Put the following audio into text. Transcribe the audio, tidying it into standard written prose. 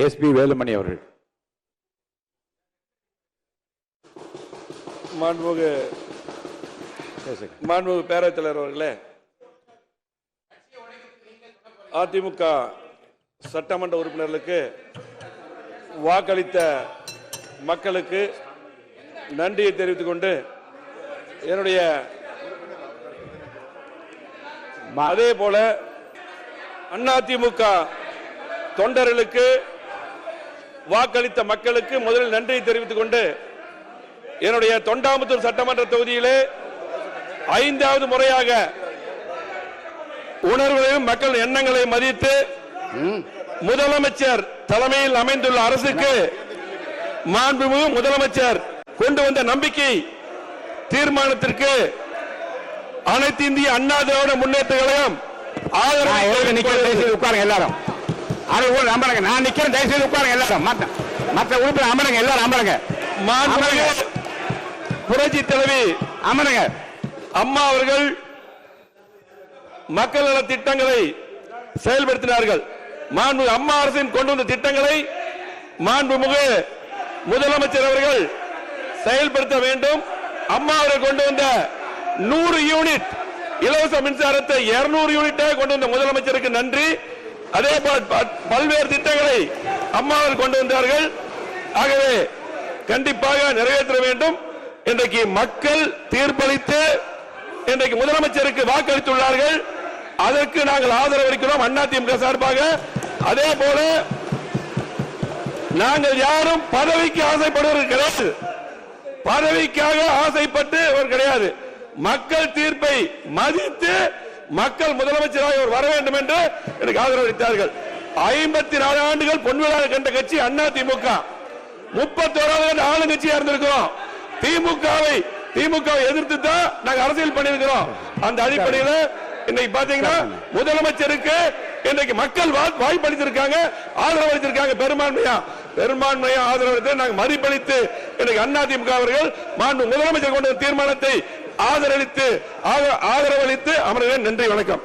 SP Velumani அவர்கள். மாண்புமிகு பேரவைத் தலைவர் அவர்களே, அதிமுக சட்டமன்ற உறுப்பினர்களுக்கு வாக்களித்த மக்களுக்கு நன்றியை தெரிவித்துக் கொண்டு என்னுடைய அதே போல அதிமுக தொண்டர்களுக்கு வாக்களித்த மக்களுக்கு முதலில் நன்றியை தெரிவித்துக் கொண்டு என்னுடைய தொண்டாமுத்தூர் சட்டமன்ற தொகுதியிலே 5வது முறையாக உணர்வுகளையும் மக்கள் எண்ணங்களை மதித்து முதலமைச்சர் தலைமையில் அமைந்துள்ள அரசுக்கு மாண்புமிகு முதலமைச்சர் கொண்டு வந்த நம்பிக்கை தீர்மானத்திற்கு அனைத்து இந்திய அண்ணா திராவிட முன்னேற்ற கழகம் உட்காருங்க எல்லாரும். அமருங்க. நான் நிக்கிறேன். தயவுசெய்து உட்காருங்க எல்லாரும். மற்ற உறுப்பினர் அமருங்க. எல்லாரும் அமருங்க. மாண்புமிகு புரட்சி தலைவி அமருங்க. அம்மா அவர்கள் மக்கள் நல திட்டங்களை செயல்படுத்தினார்கள். மாண்புமிகு அம்மா அரசின் கொண்டு வந்த திட்டங்களை மாண்புமிகு முதலமைச்சர் அவர்கள் செயல்படுத்த வேண்டும். அம்மா அவர்கள் கொண்டு வந்த 100 யூனிட் இலவச மின்சாரத்தை 200 யூனிட்டாக கொண்டு வந்த முதலமைச்சருக்கு நன்றி. அதே போல் பல்வேறு திட்டங்களை அம்மா அவர்கள் கொண்டு வந்தார்கள். ஆகவே கண்டிப்பாக நிறைவேற்ற வேண்டும். இன்றைக்கு மக்கள் தீர்ப்பளித்து இன்றைக்கு முதலமைச்சருக்கு வாக்களித்துள்ளார்கள். அதற்கு நாங்கள் ஆதரவு அளிக்கிறோம் அதிமுக சார்பாக. அதே போல நாங்கள் யாரும் பதவிக்கு ஆசைப்படுவது கிடையாது. பதவிக்காக ஆசைப்பட்டு கிடையாது. மக்கள் தீர்ப்பை மதித்து மக்கள் முதலமைச்சராக வர வேண்டும் என்று எனக்கு ஆதரவு அளித்தார்கள். 54 ஆண்டுகள் பொன்விழா கண்ட கட்சி அதிமுக. 31வது ஆளுங்கட்சியா இருந்திருக்கிறோம். திமுகவை எதிர்த்து தான் நாங்கள் அரசியல் பண்ணியிருக்கிறோம். அந்த அடிப்படையில் இன்னைக்கு பாத்தீங்கன்னா முதலமைச்சருக்கு இன்றைக்கு மக்கள் வாய்ப்பளித்திருக்காங்க, ஆதரவு அளித்திருக்காங்க. பெரும்பான்மையா ஆதரவு அளித்து நாங்கள் மதிப்பளித்து இன்றைக்கு அதிமுக அவர்கள் முதலமைச்சர் கொண்ட தீர்மானத்தை ஆதரவளித்து அமர்கிறேன். நன்றி, வணக்கம்.